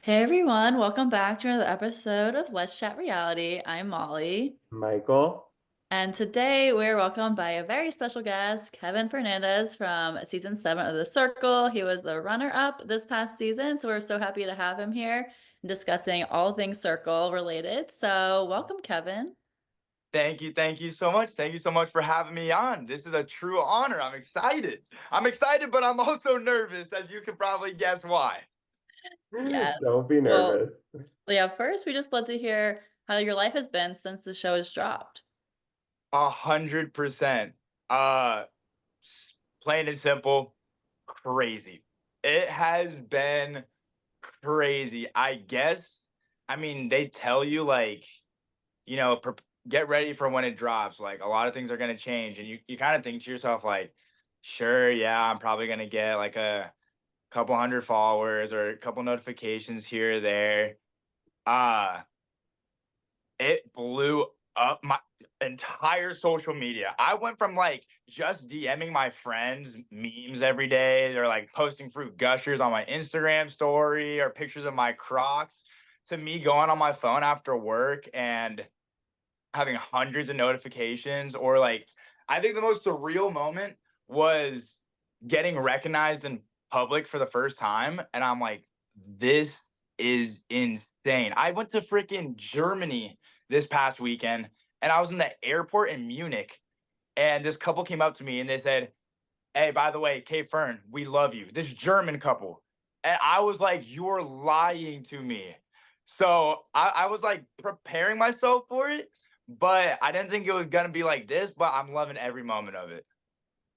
Hey everyone, welcome back to another episode of Let's Chat Reality. I'm Molly, Michael. and today we're welcomed by a very special guest, Kevin Fernandez from season 7 of The Circle. He was the runner-up this past season, so we're so happy to have him here discussing all things Circle related. So, welcome, Kevin. Thank you so much. Thank you so much for having me on. This is a true honor. I'm excited. I'm excited, but I'm also nervous, as you can probably guess why. Yes. Don't be Well, nervous. yeah, first we just love to hear how your life has been since the show has dropped. 100%. Uh, Plain and simple, crazy. It has been crazy. I guess. I mean, they tell you like, get ready for when it drops. Like a lot of things are gonna change, and you kind of think to yourself like, sure, yeah, I'm probably gonna get like a couple hundred followers or a couple notifications here or there. Uh, it blew up my entire social media. I went from like just DMing my friends memes every day or like posting fruit gushers on my Instagram story or pictures of my Crocs to me going on my phone after work and having hundreds of notifications. Or like, I think the most surreal moment was getting recognized in public for the first time, and I'm like, this is insane. I went to freaking Germany this past weekend, and I was in the airport in Munich, and this couple came up to me and they said, hey, by the way, K Fern, we love you. This German couple. And I was like, you're lying to me. So I was like preparing myself for it, but I didn't think it was gonna be like this, but I'm loving every moment of it.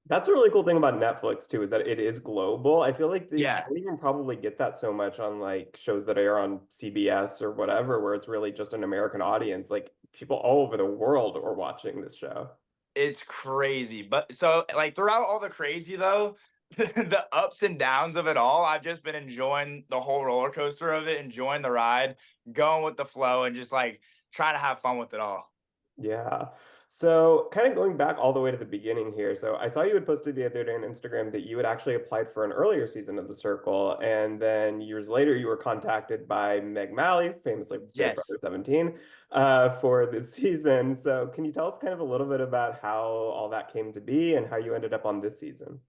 That's a really cool thing about Netflix too, is that it is global. I feel like you Yeah, don't even probably get that so much on like shows that air on CBS or whatever, where it's really just an American audience. Like people all over the world are watching this show. it's crazy. But so like throughout all the crazy though, the ups and downs of it all, I've just been enjoying the whole roller coaster of it, enjoying the ride, going with the flow, and just like trying to have fun with it all. Yeah. So, kind of going back all the way to the beginning here. So, I saw you had posted the other day on Instagram that you had actually applied for an earlier season of The Circle. And then years later, you were contacted by Meg Malley, famously Big Yes. Brother 17, for this season. So, can you tell us kind of a little bit about how all that came to be and how you ended up on this season?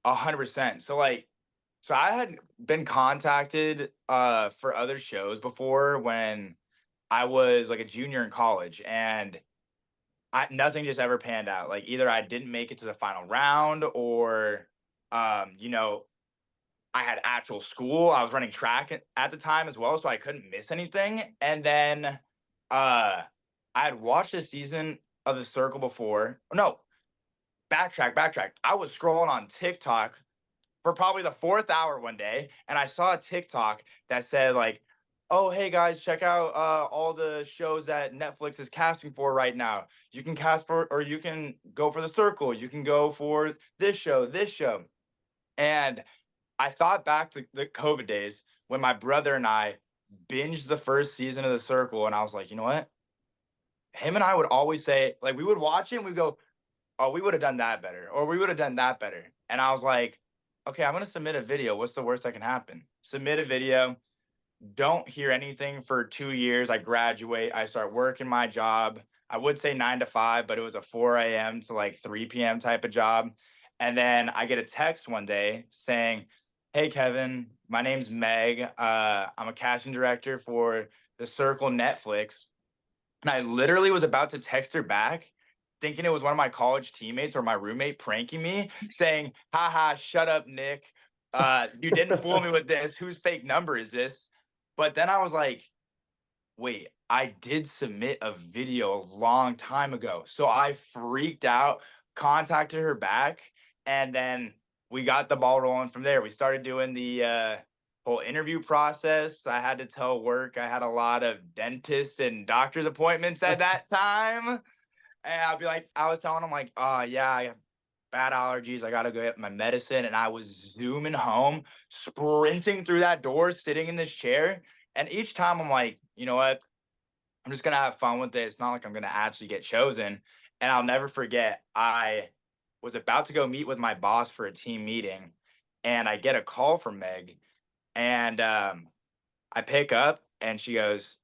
100%. So I had been contacted for other shows before when I was like a junior in college, and I nothing just ever panned out. Like either I didn't make it to the final round, or um, you know, I had actual school. I was running track at the time as well, so I couldn't miss anything. And then I had watched a season of The Circle before. No, backtrack. I was scrolling on TikTok for probably the fourth hour one day, and I saw a TikTok that said like, "Oh, hey guys, check out all the shows that Netflix is casting for right now. You can cast for, or you can go for The Circle. You can go for this show." And I thought back to the COVID days when my brother and I binged the first season of The Circle, and I was like, you know what? Him and I would always say, like, we would watch it and we'd go, oh, we would have done that better, or we would have done that better. And I was like, okay, I'm gonna submit a video. What's the worst that can happen? Submit a video, don't hear anything for 2 years. I graduate, I start working my job. I would say 9 to 5, but it was a 4 a.m. to like 3 p.m. type of job. And then I get a text one day saying, hey, Kevin, my name's Meg. I'm a casting director for The Circle Netflix. And I literally was about to text her back, thinking it was one of my college teammates or my roommate pranking me, saying, haha, shut up, Nick. You didn't fool me with this. Whose fake number is this? But then I was like, wait, I did submit a video a long time ago. So I freaked out, contacted her back, and then we got the ball rolling from there. We started doing the whole interview process. I had to tell work I had a lot of dentist and doctor's appointments at that time. And I'd be like, I was telling them, like, oh, yeah, I have bad allergies. I got to go get my medicine. And I was zooming home, sprinting through that door, sitting in this chair. And each time I'm like, you know what? I'm just gonna have fun with it. It's not like I'm gonna actually get chosen. And I'll never forget, I was about to go meet with my boss for a team meeting, and I get a call from Meg, and I pick up and she goes,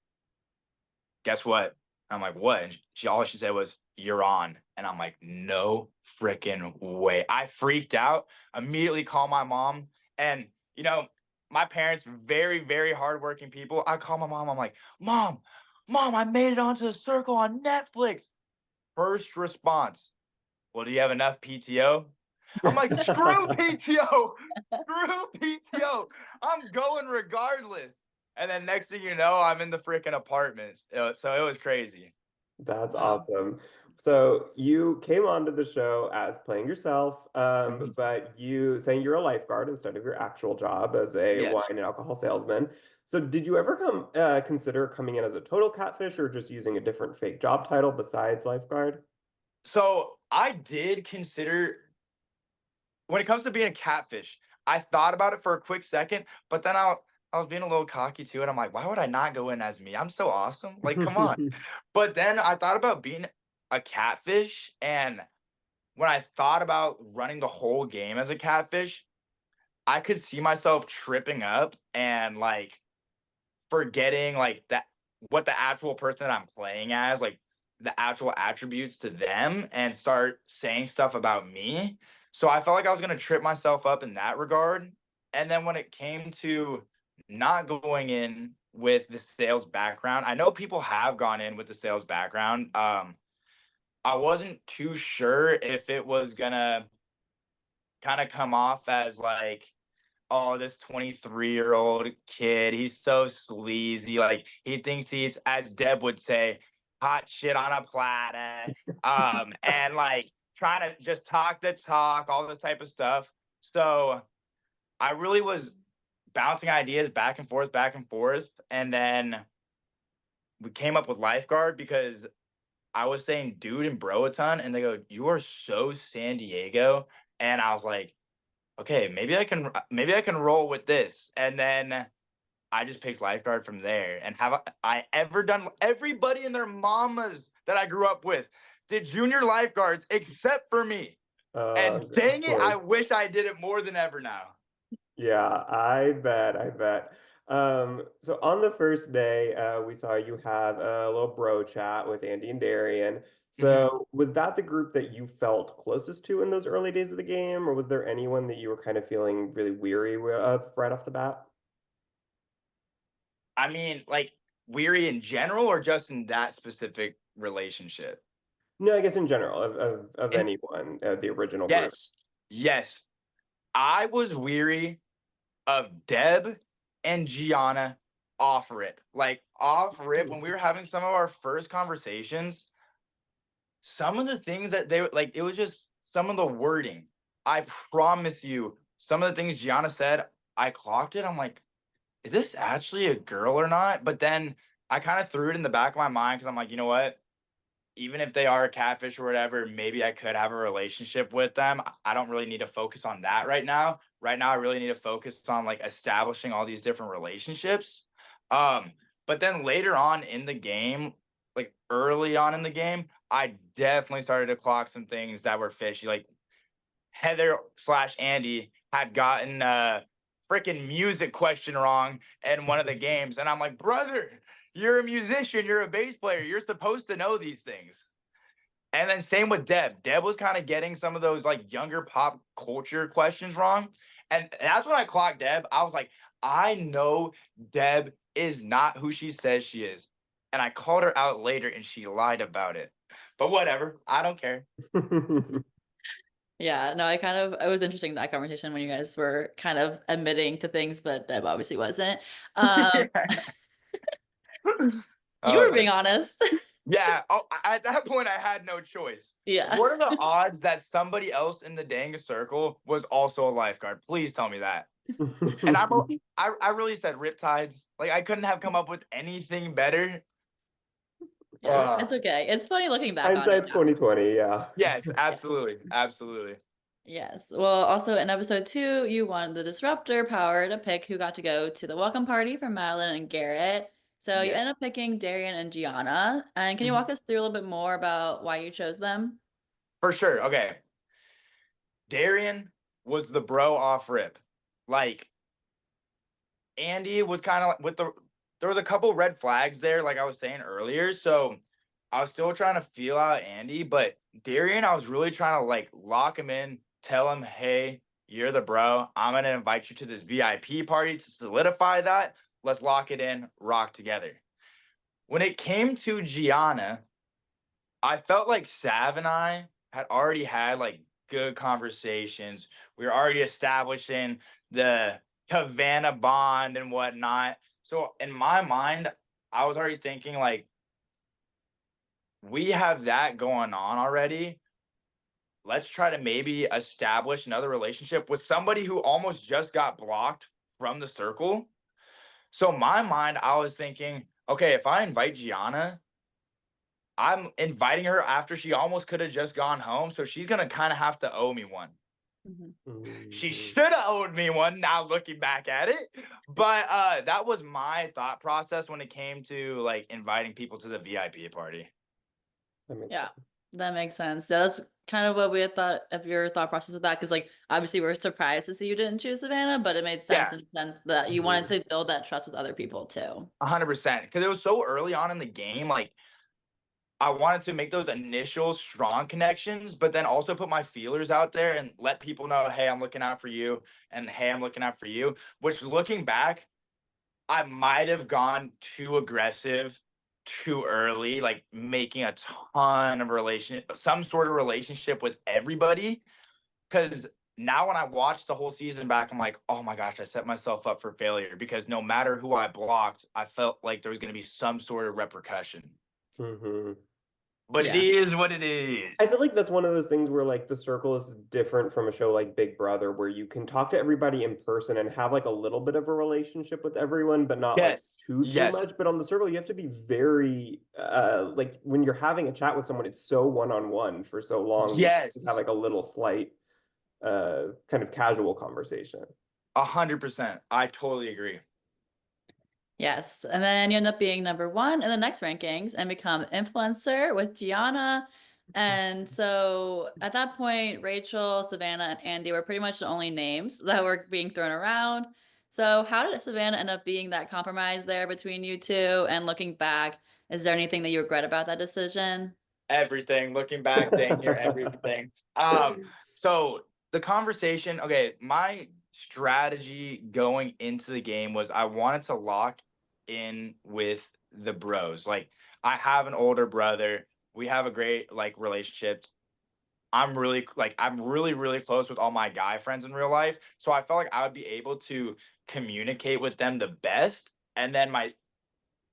guess what? I'm like, what? And all she said was, you're on. And I'm like, no freaking way. I freaked out, immediately call my mom. And, my parents, very, very hardworking people. I call my mom. I'm like, mom, I made it onto the circle on Netflix. First response, well, do you have enough PTO? I'm like, screw PTO, screw PTO. I'm going regardless. And then next thing you know, I'm in the freaking apartments. So it was crazy. That's Wow. awesome. So you came onto the show as playing yourself, but you saying you're a lifeguard instead of your actual job as a wine Yes. and alcohol salesman. So did you ever consider coming in as a total catfish or just using a different fake job title besides lifeguard? So I did consider, when it comes to being a catfish, I thought about it for a quick second, but then I was being a little cocky too, and I'm like, why would I not go in as me? I'm so awesome. Like, come on. But then I thought about being a catfish, and when I thought about running the whole game as a catfish, I could see myself tripping up and like forgetting like that what the actual person that I'm playing as, like the actual attributes to them, and start saying stuff about me. So I felt like I was gonna trip myself up in that regard. And then when it came to not going in with the sales background, I know people have gone in with the sales background. I wasn't too sure if it was gonna kind of come off as like, oh, this 23-year-old kid, he's so sleazy. Like he thinks he's, as Deb would say, hot shit on a platter. And like trying to just talk the talk, all this type of stuff. So I really was bouncing ideas back and forth. And then we came up with lifeguard because I was saying dude and bro a ton, and they go, you are so San Diego. And I was like, okay, maybe I can roll with this. And then I just picked lifeguard from there. And have I ever done, everybody and their mamas that I grew up with did junior lifeguards except for me. And Of dang it, I course. wish I did it more than ever now. Yeah, I bet, I bet. So on the first day, we saw you have a little bro chat with Andy and Darian. Mhm. So was that the group that you felt closest to in those early days of the game, or was there anyone that you were kind of feeling really weary of right off the bat? I mean, like weary in general or just in that specific relationship? No, I guess in general of And anyone, the original group. yes, yes, I was weary of Deb and Gianna off rip. Like off rip, when we were having some of our first conversations, some of the things that they like, it was just some of the wording. I promise you, some of the things Gianna said, I clocked it. I'm like, is this actually a girl or not? But then I kind of threw it in the back of my mind because I'm like, you know what? Even if they are a catfish or whatever, maybe I could have a relationship with them. I don't really need to focus on that right now. Right now, I really need to focus on like establishing all these different relationships. Um, but then later on in the game, like early on in the game, I definitely started to clock some things that were fishy. Like Heather slash Andy had gotten a freaking music question wrong in one of the games. And I'm like, brother, you're a musician, you're a bass player, you're supposed to know these things. And then same with Deb. Deb was kind of getting some of those like younger pop culture questions wrong. And that's when I clocked Deb. I was like, I know Deb is not who she says she is. And I called her out later and she lied about it. But whatever. I don't care. Yeah, no, it was interesting that conversation when you guys were kind of admitting to things, but Deb obviously wasn't. Um, Yeah. you Oh were being man. honest. Yeah. Oh, at that point, I had no choice. Yeah. What are the odds that somebody else in the dang circle was also a lifeguard? Please tell me that. And I really said riptides. Like I couldn't have come up with anything better. Yeah, Uh, it's okay. It's funny looking back on it Hindsight's now. 2020, yeah. yes, Yeah. absolutely, absolutely. Yes. Well, also in episode 2, you won the disruptor power to pick who got to go to the welcome party for Madeline and Garrett. So you Yeah. ended up picking Darian and Gianna. And can you Mhm. walk us through a little bit more about why you chose them? For sure. Okay. Darian was the bro off rip. Like Andy was kind of with there was a couple red flags there, like I was saying earlier. So I was still trying to feel out Andy, but Darian, I was really trying to like lock him in, tell him, hey, you're the bro. I'm gonna invite you to this VIP party to solidify that. Let's lock it in, rock together. When it came to Gianna, I felt like Sav and I had already had like good conversations. We were already establishing the Havana bond and whatnot. So in my mind, I was already thinking like we have that going on already. Let's try to maybe establish another relationship with somebody who almost just got blocked from the circle. So in my mind, I was thinking, okay, if I invite Gianna, I'm inviting her after she almost could have just gone home. So she's gonna kind of have to owe me one. Mhm. She Mhm. should have owed me one now looking back at it. But that was my thought process when it came to like inviting people to the VIP party. That makes Yeah, sense. that makes sense. Yeah, that's kind of what we had thought of your thought process with that. Because, like, obviously, we're surprised to see you didn't choose Savannah, but it made sense Yeah, in the sense that you wanted Mhm. to build that trust with other people too. 100%. Because it was so early on in the game. Like I wanted to make those initial strong connections, but then also put my feelers out there and let people know, hey, I'm looking out for you, and hey, I'm looking out for you. Which looking back, I might have gone too aggressive too early, like making a ton of some sort of relationship with everybody. Because now when I watch the whole season back, I'm like, oh my gosh, I set myself up for failure because no matter who I blocked, I felt like there was going to be some sort of repercussion. Mhm. But it Yeah. is what it is. I feel like that's one of those things where like the circle is different from a show like Big Brother, where you can talk to everybody in person and have like a little bit of a relationship with everyone, but not like Yes. too Yes. much. But on the circle, you have to be very like when you're having a chat with someone, it's so one-on-one for so long that you have Yes. like a little slight kind of casual conversation. 100%. I totally agree. Yes. And then you end up being number one in the next rankings and become influencer with Gianna. And so at that point, Rachel, Savannah, and Andy were pretty much the only names that were being thrown around. So how did Savannah end up being that compromise there between you two? And looking back, is there anything that you regret about that decision? Everything. Looking back, dang near everything. So the conversation, okay, my strategy going into the game was I wanted to lock in with the bros. Like I have an older brother. We have a great like relationship. I'm really, really close with all my guy friends in real life. So I felt like I would be able to communicate with them the best. And then my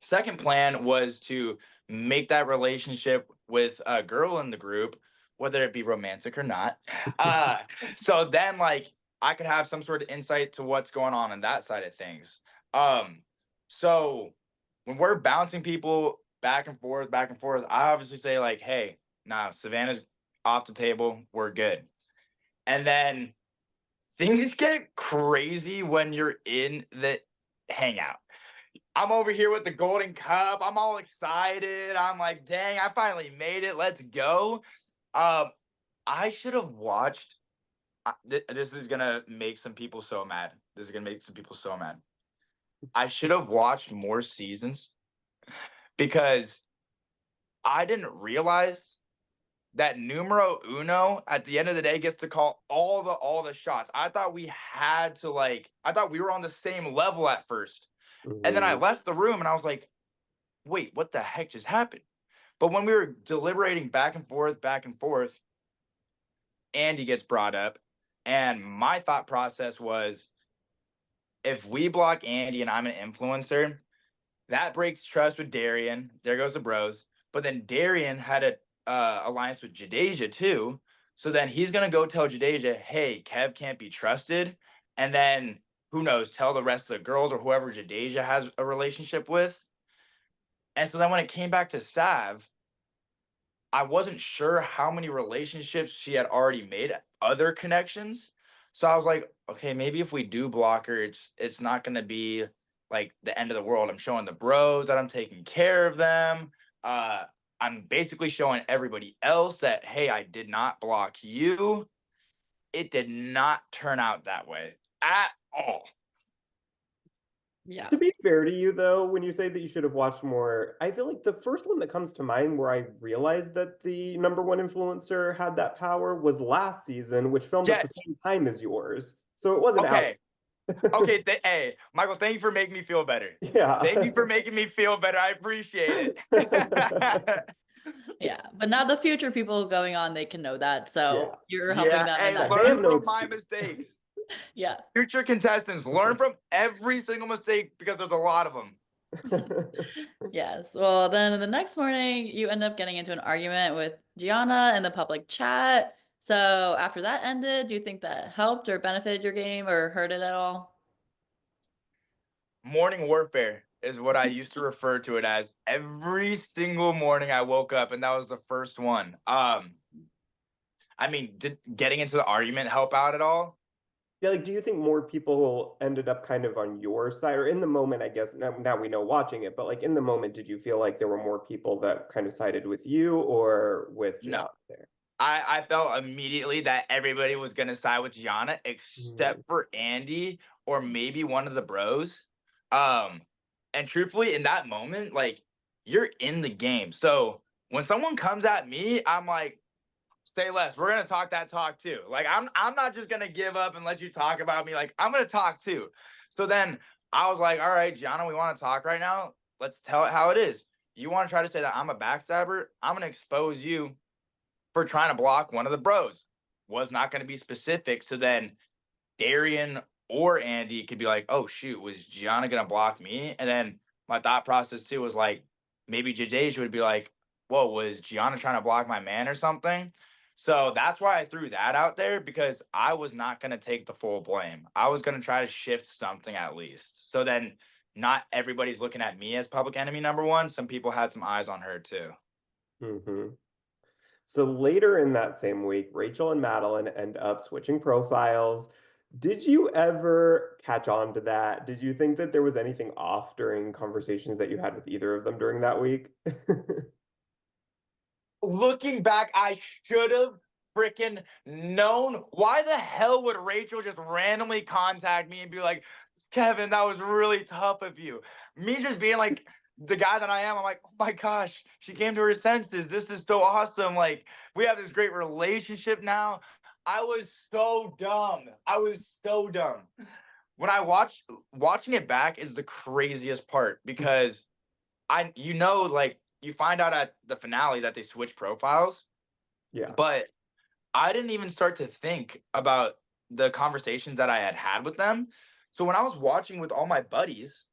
second plan was to make that relationship with a girl in the group, whether it be romantic or not. Uh, so then like I could have some sort of insight to what's going on that side of things. Um, so when we're bouncing people back and forth, I obviously say like, hey, nah, Savannah's off the table. We're good. And then things get crazy when you're in the hangout. I'm over here with the golden cup. I'm all excited. I'm like, dang, I finally made it. Let's go. Um, I should have watched. This is gonna make some people so mad. This is gonna make some people so mad. I should have watched more seasons because I didn't realize that numero uno at the end of the day gets to call all the shots. I thought we had to like. I thought we were on the same level at first, and then I Mhm. left the room and I was like, wait, what the heck just happened? But when we were deliberating back and forth, Andy gets brought up. And my thought process was if we block Andy and I'm an influencer, that breaks trust with Darian. There goes the bros. But then Darian had a alliance with Jadeja too. So then he's gonna go tell Jadeja, hey, Kev can't be trusted. And then who knows, tell the rest of the girls or whoever Jadeja has a relationship with. And so then when it came back to Sav, I wasn't sure how many relationships she had already made, other connections. So I was like, okay, maybe if we do block her, it's not gonna be like the end of the world. I'm showing the bros that I'm taking care of them. Uh, I'm basically showing everybody else that hey, I did not block you. It did not turn out that way at all. Yeah. To be fair to you, though, when you say that you should have watched more, I feel like the first one that comes to mind where I realized that the number one influencer had that power was last season, which filmed at Yes. the same time as yours. So it wasn't out. Okay. Okay. Hey, Michael, thank you for making me feel better. Thank you Yeah. for making me feel better. I appreciate it. Yeah. But now the future people going on, they can know that. Yeah. So you're helping Yeah. them in Hey, Yeah. that They have learn sense. no from my excuse. mistakes. Yeah. Future contestants, learn from every single mistake because there's a lot of them. Yes. Well, then the next morning, you end up getting into an argument with Gianna in the public chat. So after that ended, do you think that helped or benefited your game or hurt it at all? Morning warfare is what I used to refer to it as. Every single morning I woke up, and that was the first one. I mean, did getting into the argument help out at all? Yeah, like, do you think more people ended up kind of on your side, or in the moment, I guess now we know watching it, but like in the moment, did you feel like there were more people that kind of sided with you or with No. Gianna there? I felt immediately that everybody was gonna side with Gianna Hmm. except for Andy or maybe one of the bros. Um, and truthfully, in that moment, like you're in the game. So when someone comes at me, I'm like, say less. We're gonna talk that talk too. Like I'm not just gonna give up and let you talk about me. Like I'm gonna talk too. So then I was like, all right, Gianna, we want to talk right now. Let's tell it how it is. You want to try to say that I'm a backstabber? I'm gonna expose you for trying to block one of the bros. Was not going to be specific. So then Darian or Andy could be like, oh, shoot, was Gianna going to block me? And then my thought process too was like, maybe Jadeja would be like, whoa, was Gianna trying to block my man or something? So that's why I threw that out there because I was not going to take the full blame. I was going to try to shift something at least. So then not everybody's looking at me as public enemy number one. Some people had some eyes on her too. Hmm. So later in that same week, Rachel and Madeline end up switching profiles. Did you ever catch on to that? Did you think that there was anything off during conversations that you had with either of them during that week? Looking back, I should have freaking known. Why the hell would Rachel just randomly contact me and be like, Kevin, that was really tough of you? Me just being like the guy that I am, I'm like, oh my gosh, she came to her senses. This is so awesome. Like, we have this great relationship now. I was so dumb. I was so dumb. When I watching it back is the craziest part because like you find out at the finale that they switch profiles, Yeah. but I didn't even start to think about the conversations that I had had with them. So when I was watching with all my buddies,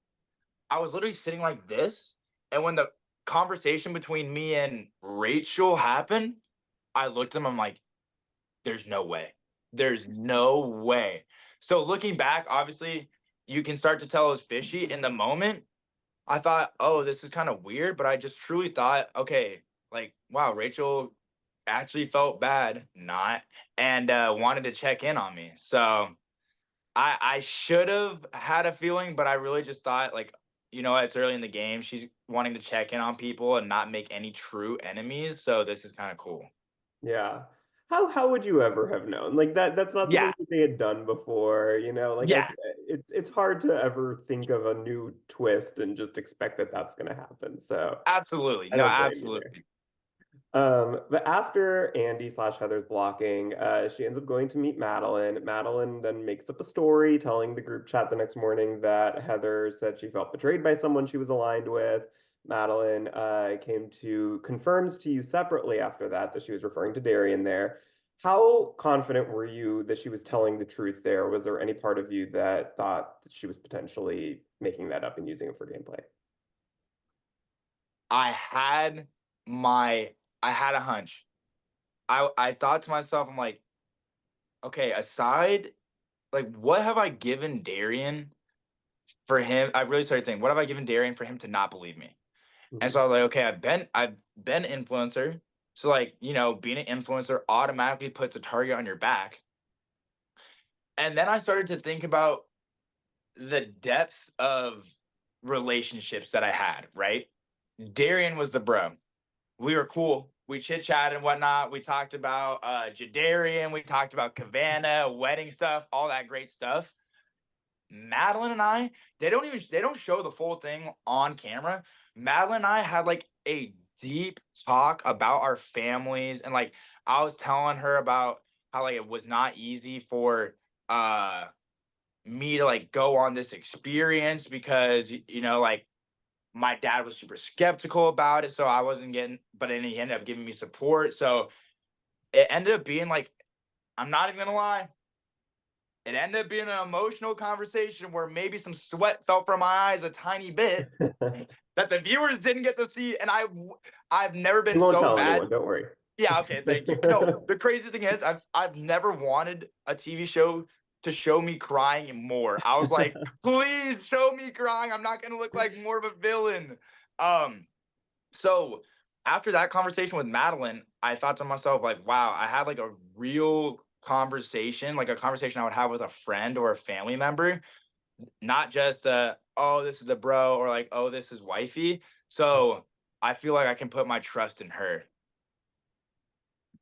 I was literally sitting like this, and when the conversation between me and Rachel happened, I looked at them. I'm like, "There's no way. There's no way." So looking back, obviously, you can start to tell it was fishy in the moment. I thought, oh, this is kind of weird, but I just truly thought, okay, like, wow, Rachel actually felt bad, not, and wanted to check in on me. So I should have had a feeling, but I really just thought, like, it's early in the game. She's wanting to check in on people and not make any true enemies. So this is kind of cool. Yeah. How would you ever have known? Like that's not Yeah. something that they had done before, like Yeah. it's hard to ever think of a new twist and just expect that that's going to happen. So, Absolutely. I No, don't blame you there. absolutely. But after Andy slash Heather's blocking, she ends up going to meet Madeline. Madeline then makes up a story telling the group chat the next morning that Heather said she felt betrayed by someone she was aligned with. Madeline confirms to you separately after that she was referring to Darian there. How confident were you that she was telling the truth there? Was there any part of you that thought that she was potentially making that up and using it for gameplay? I had my I had a hunch. I thought to myself, I'm like, okay, aside, like, what have I given Darian for him? I really started thinking, what have I given Darian for him to not believe me? And so Mhm. I was like, okay, I've been influencer. So like, being an influencer automatically puts a target on your back. And then I started to think about the depth of relationships that I had, right? Darian was the bro. We were cool. We chit chat and whatnot. We talked about Jadarian. We talked about Cabana, wedding stuff, all that great stuff. Madeline and I, they don't show the full thing on camera. Madeline and I had like a deep talk about our families, and like I was telling her about how like it was not easy for uh me to like go on this experience because like my dad was super skeptical about it, so I wasn't getting, but then he ended up giving me support. So it ended up being like, I'm not even gonna lie, it ended up being an emotional conversation where maybe some sweat fell from my eyes a tiny bit that the viewers didn't get to see. And I've never We been won't so tell bad. anyone, don't worry. Yeah, okay, thank you. No, the crazy thing is I've never wanted a TV show to show me crying more. I was like, please show me crying. I'm not gonna look like more of a villain. Um, so after that conversation with Madeline, I thought to myself, like, wow, I had like a real conversation, like a conversation I would have with a friend or a family member, not just oh, this is the bro, or like, oh, this is wifey. So I feel like I can put my trust in her.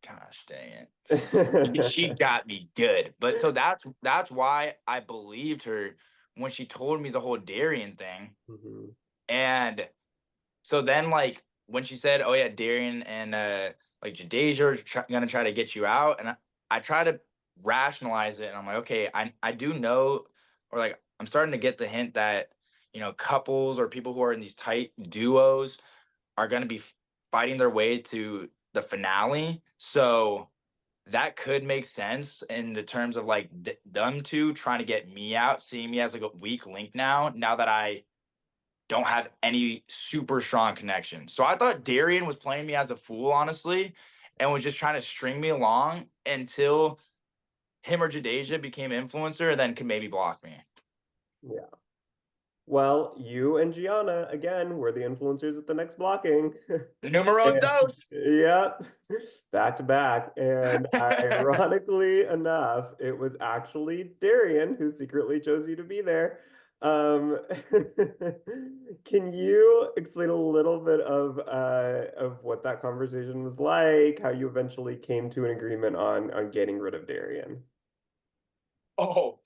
Gosh dang it. She got me good. But so that's why I believed her when she told me the whole Darian thing. Mhm. And so then, like, when she said, "Oh yeah, Darian and like Jadeja are gonna try to get you out," and I try to rationalize it, and I'm like, okay, I do know, or like I'm starting to get the hint that couples or people who are in these tight duos are gonna be fighting their way to the finale. So that could make sense in the terms of like them two trying to get me out, seeing me as like a weak link now that I don't have any super strong connection. So I thought Darian was playing me as a fool, honestly, and was just trying to string me along until him or Jadeja became influencer and then could maybe block me. Yeah. Well, you and Gianna, again, were the influencers at the next blocking. Numero And, dos. yep, back to back. And ironically enough, it was actually Darian who secretly chose you to be there. Um, can you explain a little bit of what that conversation was like, how you eventually came to an agreement on getting rid of Darian? Oh,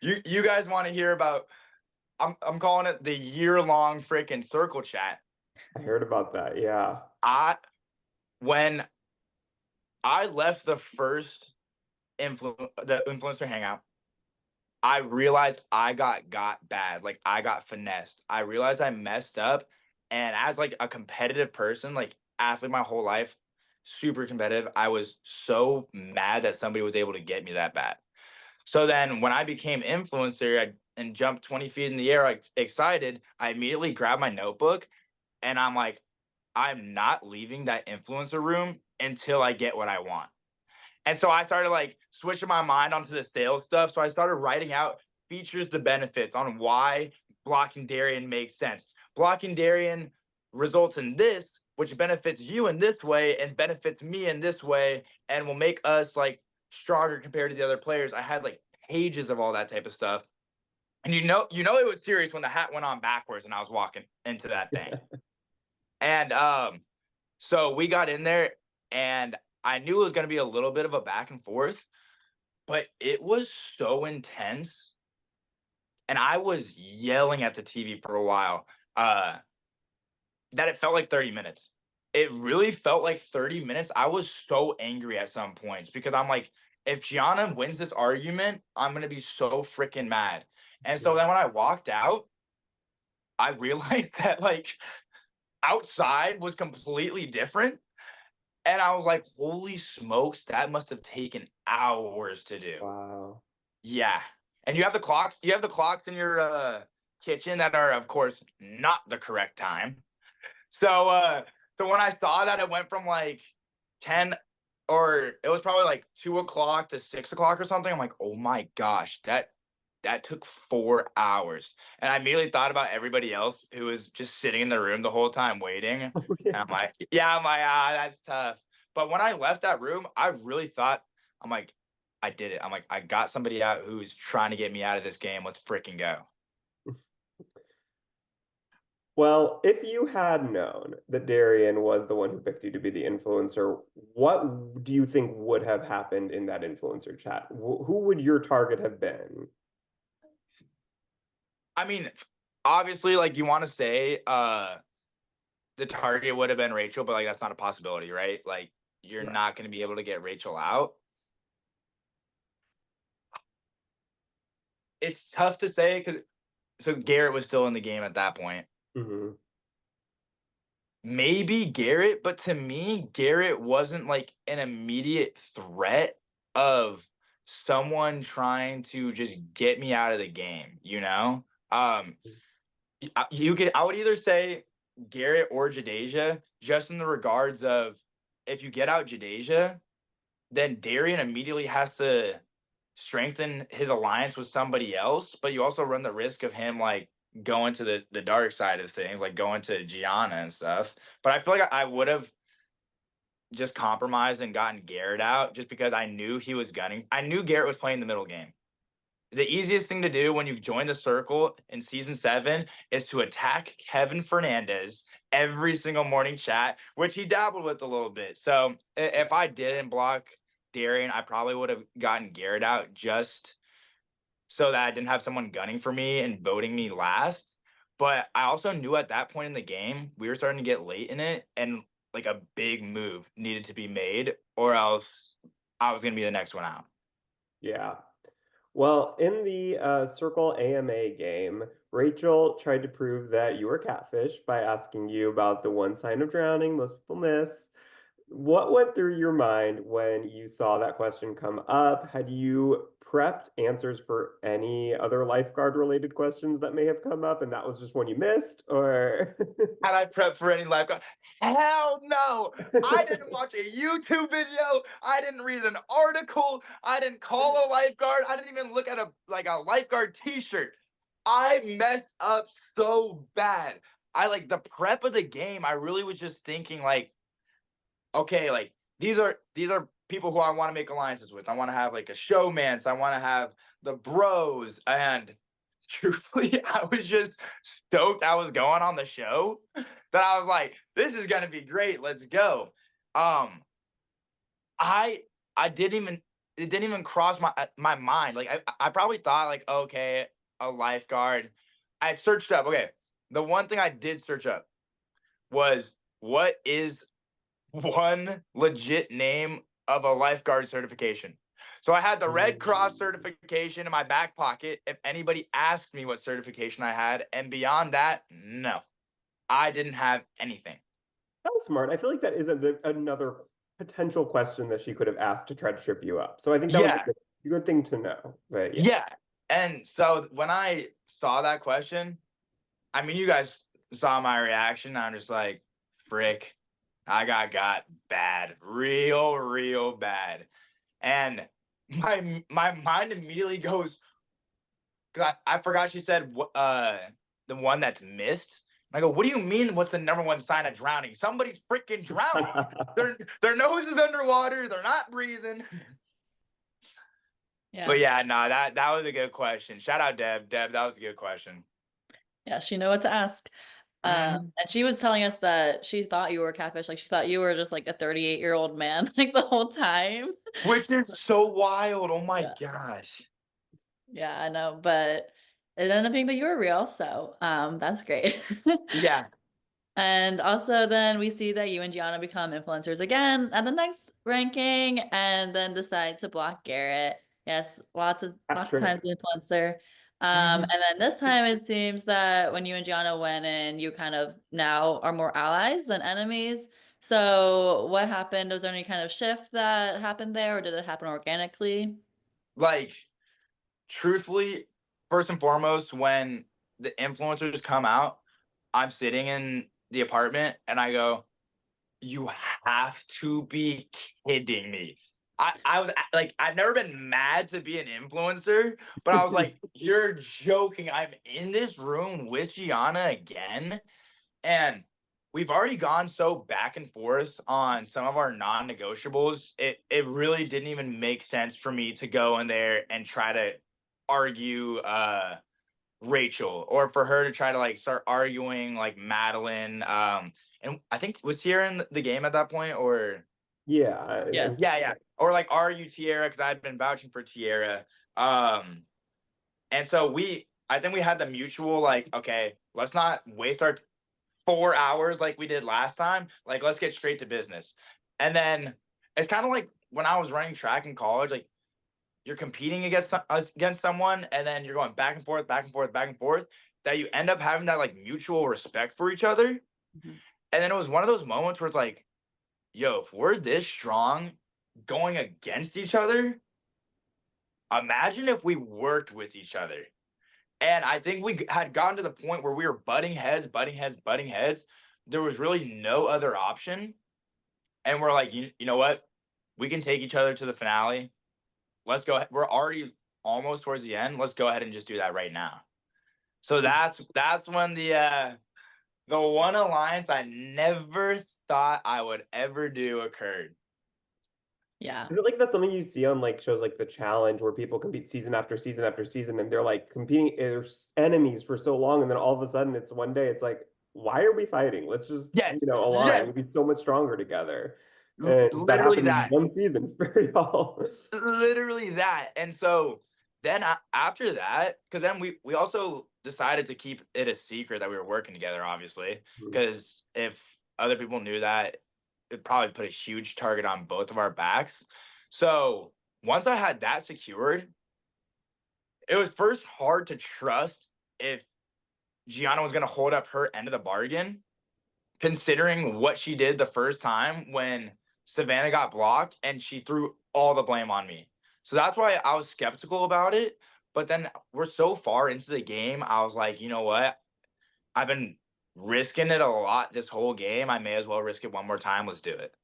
you guys want to hear about I'm calling it the year-long freaking circle chat. I heard about that. Yeah. I When I left the influencer hangout, I realized I got bad. Like I got finessed. I realized I messed up. And as like a competitive person, like athlete my whole life, super competitive, I was so mad that somebody was able to get me that bad. So then when I became influencer and jumped 20 feet in the air, like excited, I immediately grabbed my notebook and I'm like, I'm not leaving that influencer room until I get what I want. And so I started like switching my mind onto the sales stuff. So I started writing out features the benefits on why blocking Darian makes sense. Blocking Darian results in this, which benefits you in this way and benefits me in this way, and will make us like stronger compared to the other players. I had like pages of all that type of stuff. And it was serious when the hat went on backwards and I was walking into that thing. And so we got in there and I knew it was going to be a little bit of a back and forth, but it was so intense. And I was yelling at the TV for a while that it felt like 30 minutes. It really felt like 30 minutes. I was so angry at some points because I'm like, if Gianna wins this argument, I'm going to be so freaking mad. And so Yeah. then when I walked out, I realized that like outside was completely different. And I was like, holy smokes, that must have taken hours to do. Wow. Yeah. And you have the clocks in your kitchen that are of course not the correct time. So so when I saw that it went from like 10, or it was probably like 2 o'clock to 6 o'clock or something, I'm like, oh my gosh, that took 4 hours. And I immediately thought about everybody else who was just sitting in the room the whole time waiting. And Oh, yeah. I'm like, yeah, I'm like, that's tough. But when I left that room, I really thought, I'm like, I did it. I'm like, I got somebody out who's trying to get me out of this game. Let's freaking go. Well, if you had known that Darian was the one who picked you to be the influencer, what do you think would have happened in that influencer chat? Who would your target have been? I mean, obviously, like you want to say the target would have been Rachel, but like that's not a possibility, right? Like you're Right. not going to be able to get Rachel out. It's tough to say because so Garrett was still in the game at that point. Hmm. Maybe Garrett, but to me, Garrett wasn't like an immediate threat of someone trying to just get me out of the game, you know? I would either say Garrett or Jadeja, just in the regards of if you get out Jadeja, then Darian immediately has to strengthen his alliance with somebody else, but you also run the risk of him like going to the dark side of things, like going to Gianna and stuff. But I feel like I would have just compromised and gotten Garrett out just because I knew he was gunning. I knew Garrett was playing the middle game. The easiest thing to do when you join the circle in season 7 is to attack Kevin Fernandez every single morning chat, which he dabbled with a little bit. So if I didn't block Darian, I probably would have gotten Garrett out just so that I didn't have someone gunning for me and voting me last. But I also knew at that point in the game, we were starting to get late in it and like a big move needed to be made, or else I was going to be the next one out. Yeah. Well, in the Circle AMA game, Rachel tried to prove that you were catfish by asking you about the one sign of drowning most people miss. What went through your mind when you saw that question come up? Had you prepped answers for any other lifeguard related questions that may have come up and that was just one you missed? Or Had I prepped for any lifeguard? Hell no. I didn't watch a YouTube video. I didn't read an article. I didn't call a lifeguard. I didn't even look at a lifeguard t-shirt. I messed up so bad. I like the prep of the game. I really was just thinking like, okay, like these are people who I want to make alliances with. I want to have like a showmance. I want to have the bros. And truthfully, I was just stoked I was going on the show that I was like, this is gonna be great. Let's go. Um, I I didn't even it didn't even cross my mind. Like I probably thought like, okay, a lifeguard. I searched up. Okay, the one thing I did search up was what is one legit name of a lifeguard certification. So I had the Red Cross certification in my back pocket if anybody asked me what certification I had. And beyond that, no, I didn't have anything. that was smart. I feel like that is another potential question that she could have asked to try to trip you up. So I think that was Yeah, a good thing to know. But yeah. yeah. And so when I saw that question, I mean, you guys saw my reaction. I'm just like, frick, I got bad, real bad. And my mind immediately goes, God, I forgot she said the one that's missed. I go, what do you mean? What's the number one sign of drowning? Somebody's freaking drowning. Their nose is underwater. They're not breathing. Yeah. But yeah, no, that was a good question. Shout out Deb. Deb, that was a good question. Yeah, she knew what to ask. Mhm. And she was telling us that she thought you were catfish, like she thought you were just like a 38-year-old man like the whole time. Which is so wild. Oh my Yeah. gosh. Yeah, I know, but it ended up being that you were real, so that's great. Yeah. And also then we see that you and Gianna become influencers again at the next ranking and then decide to block Garrett. Yes, lots of times Patrick. the influencer. Mhm. And then this time it seems that when you and Gianna went in, you kind of now are more allies than enemies. So what happened? Was there any kind of shift that happened there, or did it happen organically? Like, truthfully, first and foremost, when the influencers come out, I'm sitting in the apartment and I go, you have to be kidding me. I was like, I've never been mad to be an influencer, but I was like, you're joking. I'm in this room with Gianna again. And we've already gone so back and forth on some of our non-negotiables. It really didn't even make sense for me to go in there and try to argue Rachel, or for her to try to like start arguing like Madeline. And I think was Tierra in the game at that point, or Yeah. Yes. yeah, or like are you Tierra? Because I'd been vouching for Tierra. And so I think we had the mutual like, okay, let's not waste our 4 hours like we did last time. Like, let's get straight to business. And then it's kind of like when I was running track in college, like you're competing against someone, and then you're going back and forth, back and forth, back and forth. That you end up having that like mutual respect for each other. Mhm. And then it was one of those moments where it's like, yo, if we're this strong going against each other, imagine if we worked with each other. And I think we had gotten to the point where we were butting heads, butting heads, butting heads. There was really no other option. And we're like, you know what? We can take each other to the finale. Let's go ahead. We're already almost towards the end. Let's go ahead and just do that right now. So that's when the one alliance I never thought I would ever do occurred. Yeah. I feel like that's something you see on like shows like The Challenge where people compete season after season after season and they're like competing as enemies for so long and then all of a sudden it's one day it's like why are we fighting? Let's just, Yes, align. yes, We'd be so much stronger together. And that literally happened in that. one season for y'all. Literally that. And so then after that, because then we also decided to keep it a secret that we were working together, obviously, Mhm. because if other people knew that, it probably put a huge target on both of our backs. So once I had that secured, it was first hard to trust if Gianna was going to hold up her end of the bargain, considering what she did the first time when Savannah got blocked and she threw all the blame on me. So that's why I was skeptical about it. But then we're so far into the game, I was like, you know what? I've been risking it a lot this whole game. I may as well risk it one more time. Let's do it.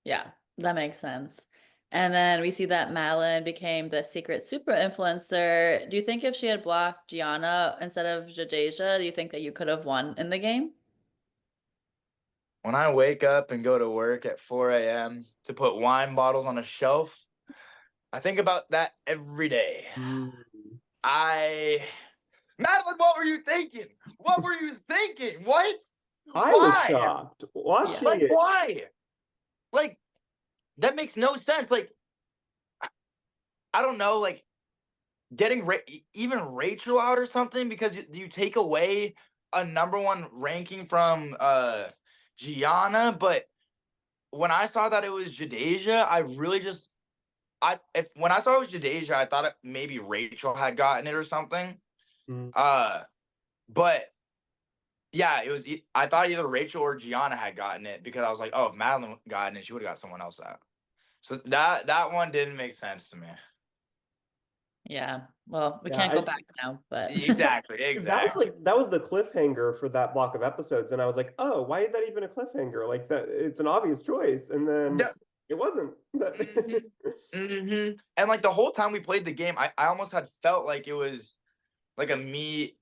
Yeah, that makes sense. And then we see that Madeline became the secret super influencer. Do you think if she had blocked Gianna instead of Jadeja, do you think that you could have won in the game? When I wake up and go to work at 4 a.m. to put wine bottles on a shelf, I think about that every day. Mm. I Madeline, what were you thinking? What were you thinking? What? I was Why? shocked Yeah. watching Like, it. why? Like, that makes no sense. Like, I don't know, like getting even Rachel out or something because you take away a number one ranking from Gianna. But when I saw that it was Jadeja, I really just if when I saw it was Jadeja, I thought maybe Rachel had gotten it or something. Mm. Uh, but yeah, it was. I thought either Rachel or Gianna had gotten it because I was like, oh, if Madeline gotten it, she would have got someone else out. So that one didn't make sense to me. Yeah. Well, we Yeah, can't go back now, but Exactly, 'cause exactly. that was the cliffhanger for that block of episodes, and I was like, "Oh, why is that even a cliffhanger? Like that, it's an obvious choice." And then it wasn't. Mm-hmm. Mm-hmm. And like the whole time we played the game, I almost had felt like it was like a me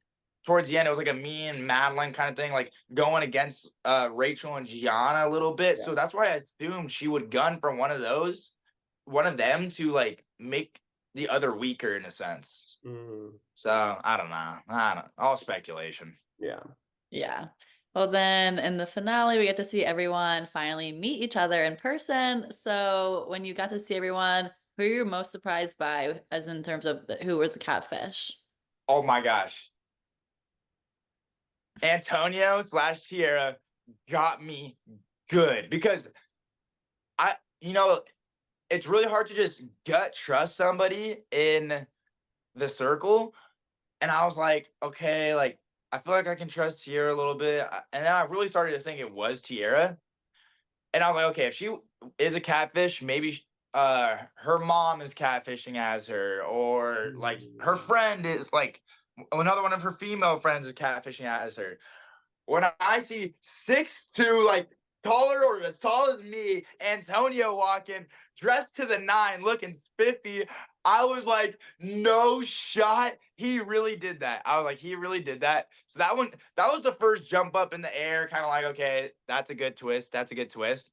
towards the end, it was like a me and Madeline kind of thing, like going against Rachel and Gianna a little bit. Yeah. So that's why I assumed she would gun for one of them to like make the other weaker in a sense. Mm, So I don't know. All speculation. yeah. yeah. Well, then in the finale, we get to see everyone finally meet each other in person. So when you got to see everyone, who are you most surprised by, as in terms of who was the catfish? Oh my gosh. Antonio slash Tierra got me good because you know, it's really hard to just gut trust somebody in the circle. And I was like, okay, like I feel like I can trust Tierra a little bit. And then I really started to think it was Tierra. And I was like, okay, if she is a catfish, maybe her mom is catfishing as her, or like her Mm. friend is like another one of her female friends is catfishing as her. When I see 6'2", like taller or as tall as me, Antonio walking, dressed to the nine, looking spiffy, I was like, no shot. He really did that. I was like, he really did that. So that was the first jump up in the air, kind of like, okay, that's a good twist. That's a good twist.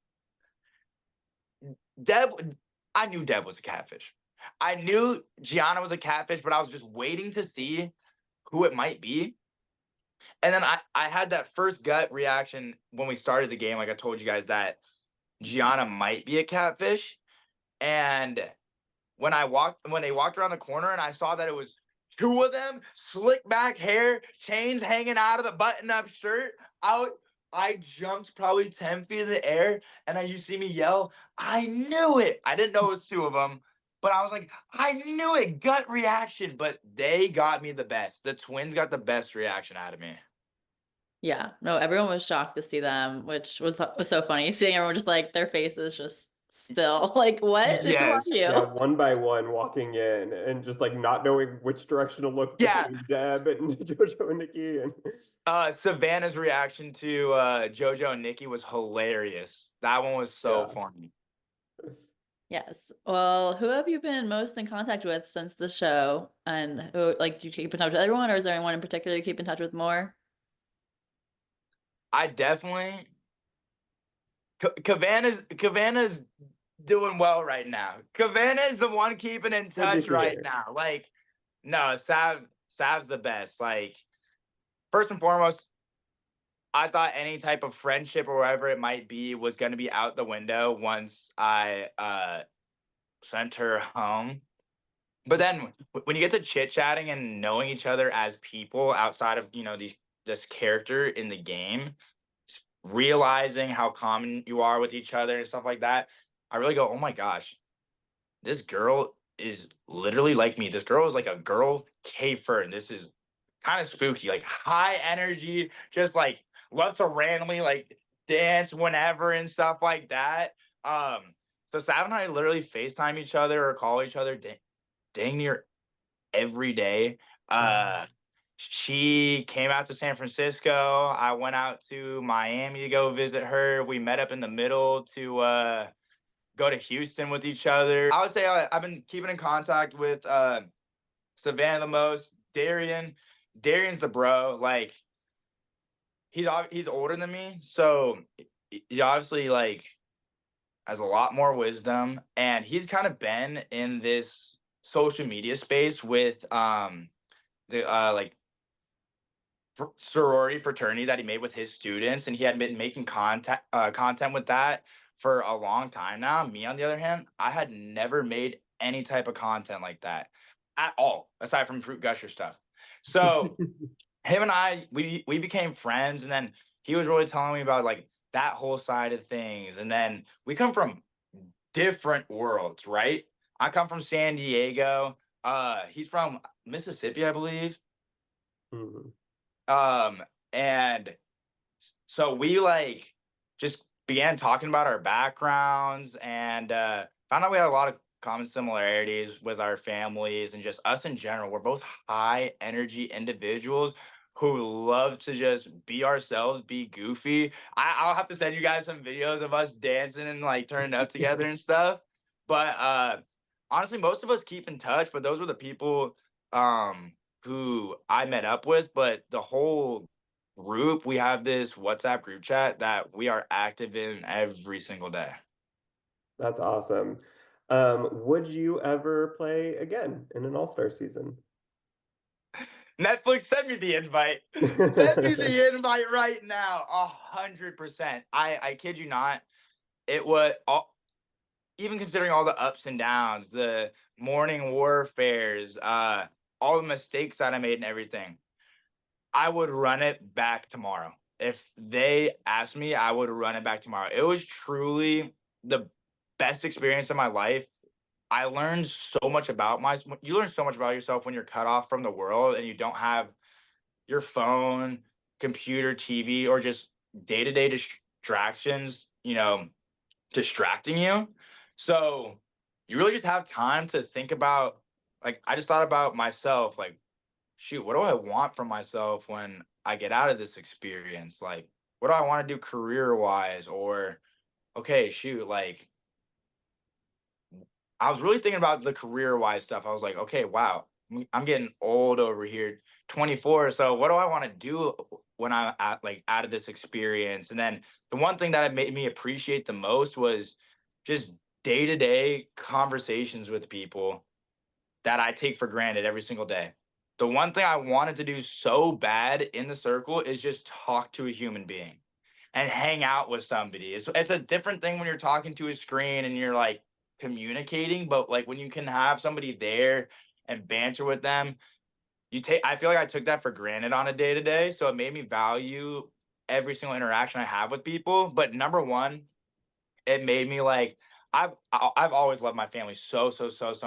Deb, I knew Deb was a catfish. I knew Gianna was a catfish, but I was just waiting to see who it might be. And then I had that first gut reaction when we started the game, like I told you guys that Gianna might be a catfish. And when they walked around the corner and I saw that it was two of them, slick back hair, chains hanging out of the button-up shirt. I jumped probably 10 feet in the air, and as you see me yell, I knew it. I didn't know it was two of them, but I was like, I knew it. Gut reaction. But they got me the best. The twins got the best reaction out of me. Yeah, no, everyone was shocked to see them, which was so funny. Seeing everyone just like their faces just still like, what? Who are Yes. Yeah, you? one by one walking in and just like not knowing which direction to look Yeah. between Deb and Jojo and Nikki and Savannah's reaction to JoJo and Nikki was hilarious. That one was so yeah. funny. Yes. Well, who have you been most in contact with since the show? And who, like, do you keep in touch with everyone, or is there anyone in particular you keep in touch with more? I definitely Cavanna's doing well right now. Cavanna is the one keeping in Good to touch right hear. now. Like, no, Sav's the best. Like, first and foremost, I thought any type of friendship or whatever it might be was gonna be out the window once I sent her home. But then when you get to chit chatting and knowing each other as people outside of this character in the game, realizing how common you are with each other and stuff like that, I really go, oh my gosh, this girl is literally like me. This girl is like a girl K Fern. This is kind of spooky, like high energy, just like love to randomly like dance whenever and stuff like that. So Sav and I literally FaceTime each other or call each other dang near every day. Um, She came out to San Francisco. I went out to Miami to go visit her. We met up in the middle to go to Houston with each other. I would say I've been keeping in contact with Savannah the most. Darian's the bro. Like he's older than me, so he obviously like has a lot more wisdom, and he's kind of been in this social media space with the like sorority fraternity that he made with his students, and he had been making content with that for a long time now. Me, on the other hand, I had never made any type of content like that at all, aside from Fruit Gusher stuff. So him and I, we became friends, and then he was really telling me about like that whole side of things. And then we come from different worlds, right? I come from San Diego. He's from Mississippi, I believe. mhm. Um, and so we like just began talking about our backgrounds and found out we had a lot of common similarities with our families and just us in general. We're both high energy individuals who love to just be ourselves, be goofy. I'll have to send you guys some videos of us dancing and like turning up together and stuff. But honestly, most of us keep in touch, but those were the people who I met up with. But the whole group, we have this WhatsApp group chat that we are active in every single day. That's awesome. Would you ever play again in an all-star season? Netflix, send me the invite. Send me the invite right now. 100%. I kid you not. It was all, even considering all the ups and downs, the morning warfares, all the mistakes that I made and everything. I would run it back tomorrow. If they asked me, I would run it back tomorrow. It was truly the best experience of my life. I learned so much about you learn so much about yourself when you're cut off from the world and you don't have your phone, computer, TV, or just day-to-day distractions, distracting you. So you really just have time to think about, like, I just thought about myself, like, shoot, what do I want from myself when I get out of this experience? Like, what do I want to do career wise? Or, okay, shoot, like, I was really thinking about the career wise stuff. I was like, okay, wow, I'm getting old over here, 24. So, what do I want to do when I'm out of this experience? And then the one thing that made me appreciate the most was just day to day conversations with people that I take for granted every single day. The one thing I wanted to do so bad in the circle is just talk to a human being and hang out with somebody. It's a different thing when you're talking to a screen and you're like communicating, but like when you can have somebody there and banter with them, I feel like I took that for granted on a day to day. So it made me value every single interaction I have with people. But number one, it made me like I've always loved my family so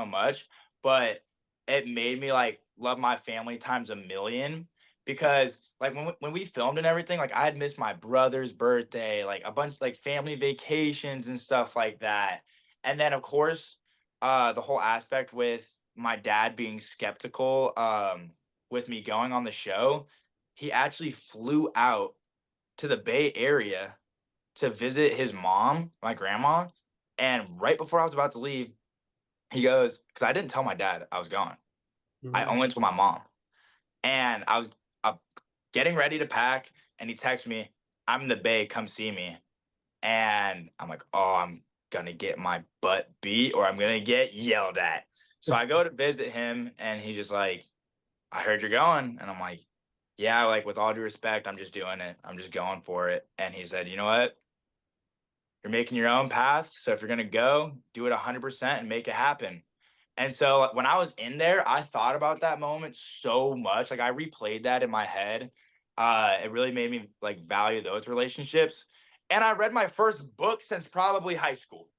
much, but it made me like love my family times a million because like when we filmed and everything, like I had missed my brother's birthday, like a bunch like family vacations and stuff like that. And then of course, the whole aspect with my dad being skeptical with me going on the show, he actually flew out to the Bay Area to visit his mom, my grandma. And right before I was about to leave, he goes, because I didn't tell my dad I was gone. I Mhm. only told my mom. And I was uh, getting ready to pack, and he texts me, I'm in the Bay, come see me. And I'm like, oh, I'm going to get my butt beat or I'm going to get yelled at. So I go to visit him, and he's just like, I heard you're going. And I'm like, yeah, like with all due respect, I'm just doing it. I'm just going for it. And he said, you know what? You're making your own path. So if you're going to go, do it 100% and make it happen. And so when I was in there, I thought about that moment so much. Like I replayed that in my head. It really made me like value those relationships. And I read my first book since probably high school.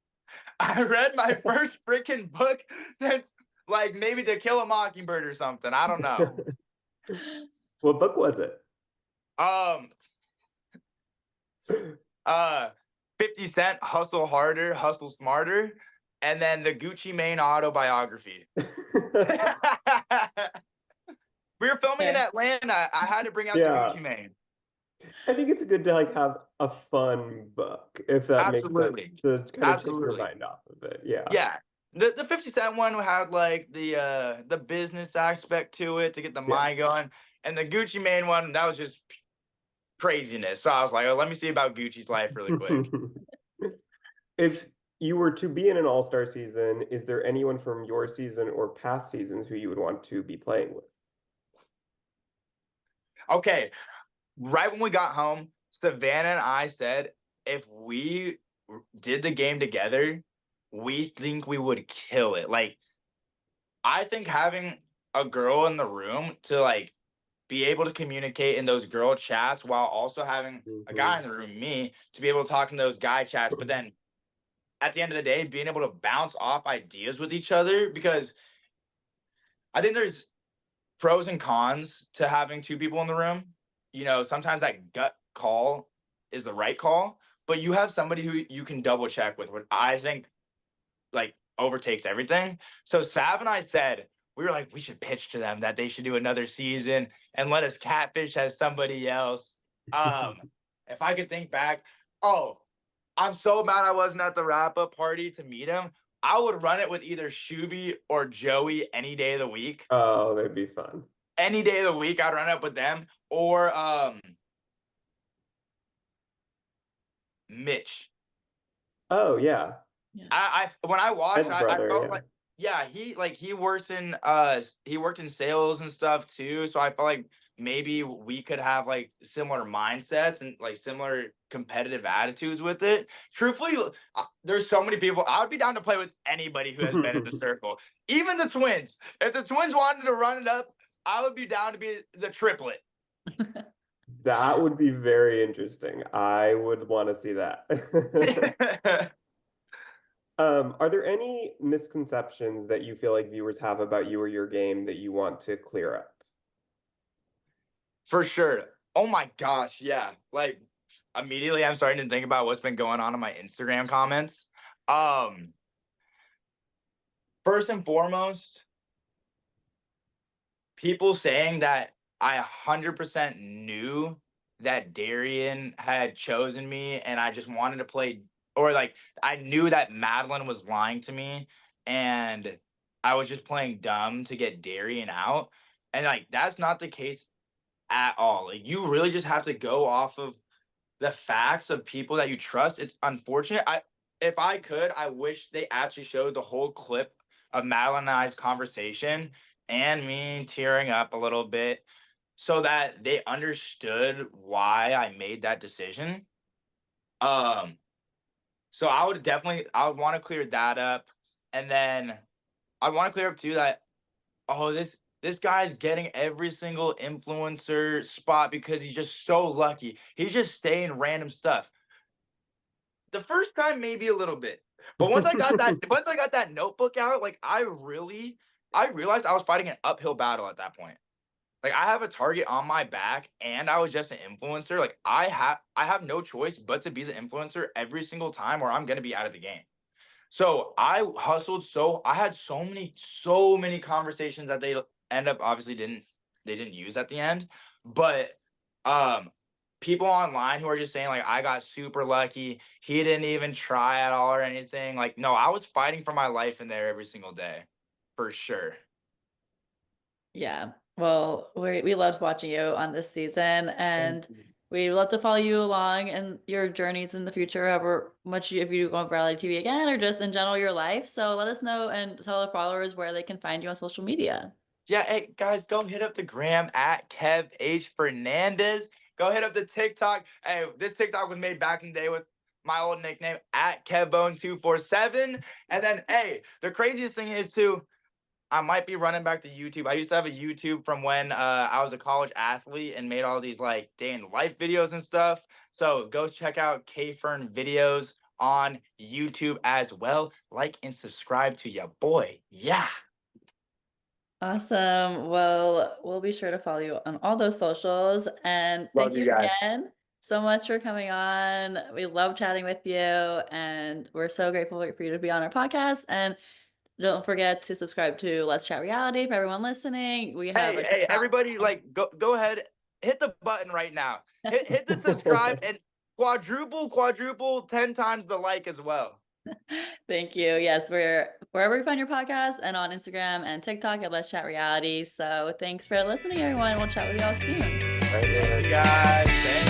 I read my first freaking book since like maybe To Kill a Mockingbird or something. I don't know. What book was it? Um, uh 50 Cent, Hustle Harder, Hustle Smarter, and then the Gucci Mane autobiography. We were filming in Okay. Atlanta. I had to bring out the Yeah. Gucci Mane. I think it's good to like have a fun book, if that makes sense, Absolutely. to kind of take your Absolutely. mind off of it. Yeah. Yeah. The 50 Cent one had like the business aspect to it to get the Yeah. mind going. And the Gucci Mane one, that was just craziness. So I was like, oh, let me see about Gucci's life really quick. If you were to be in an all-star season, is there anyone from your season or past seasons who you would want to be playing with? Okay. Right when we got home, Savannah and I said if we did the game together, we think we would kill it. Like, I think having a girl in the room to like be able to communicate in those girl chats while also having a guy Mhm. in the room, me, to be able to talk in those guy chats, but then at the end of the day, being able to bounce off ideas with each other because I think there's pros and cons to having two people in the room. You know, sometimes that gut call is the right call, but you have somebody who you can double check with, what I think like overtakes everything. So Sav and I said, we were like, we should pitch to them that they should do another season and let us catfish as somebody else. Um, if I could think back, oh, I'm so mad I wasn't at the wrap up party to meet him. I would run it with either Shuby or Joey any day of the week. Oh, that'd be fun. Any day of the week, I'd run it up with them or Mitch. Oh, yeah. Yeah. I when I watched, Ed's I brother, felt yeah. like yeah, he worked in sales and stuff too. So I felt like maybe we could have like similar mindsets and like similar competitive attitudes with it. Truthfully, there's so many people. I would be down to play with anybody who has been in the circle, even the twins. If the twins wanted to run it up, I would be down to be the triplet. That would be very interesting. I would want to see that. Are there any misconceptions that you feel like viewers have about you or your game that you want to clear up? For sure. Oh my gosh, yeah. Like immediately I'm starting to think about what's been going on in my Instagram comments. Um First and foremost, people saying that I 100% knew that Darian had chosen me and I just wanted to play or like I knew that Madeline was lying to me and I was just playing dumb to get Darian out. And like that's not the case at all. Like you really just have to go off of the facts of people that you trust. It's unfortunate. If I could, I wish they actually showed the whole clip of Madeline and I's conversation and me tearing up a little bit so that they understood why I made that decision. Um, so I would want to clear that up. And then I want to clear up too that oh this guy's getting every single influencer spot because he's just so lucky. He's just saying random stuff. The first time, maybe a little bit, but once I got that notebook out, like I realized I was fighting an uphill battle at that point. Like I have a target on my back and I was just an influencer. Like I have no choice but to be the influencer every single time or I'm going to be out of the game. So I hustled I had so many conversations that they end up obviously didn't use at the end, but um people online who are just saying like I got super lucky, he didn't even try at all or anything. Like no, I was fighting for my life in there every single day. For sure. Yeah. Well, we loved watching you on this season, and we'd love to follow you along in your journeys in the future, however much if you go on reality TV again or just in general your life. So let us know and tell our followers where they can find you on social media. Yeah, hey guys, go hit up the gram at Kev H Fernandez. Go hit up the TikTok. Hey, this TikTok was made back in the day with my old nickname at KevBone247. And then, hey, the craziest thing is too, I might be running back to YouTube. I used to have a YouTube from when I was a college athlete and made all these like day in life videos and stuff. So go check out KFern videos on YouTube as well. Like and subscribe to your boy. Yeah. Awesome. Well, we'll be sure to follow you on all those socials. And thank Love you you guys. again so much for coming on. We love chatting with you, and we're so grateful for you to be on our podcast. And don't forget to subscribe to Let's Chat Reality for everyone listening. We have Hey, everybody, like go ahead, hit the button right now. Hit the subscribe and quadruple 10 times the like as well. Thank you. Yes, we're wherever you find your podcast and on Instagram and TikTok at Let's Chat Reality. So thanks for listening, everyone. We'll chat with you all soon. Right there. Guys, thank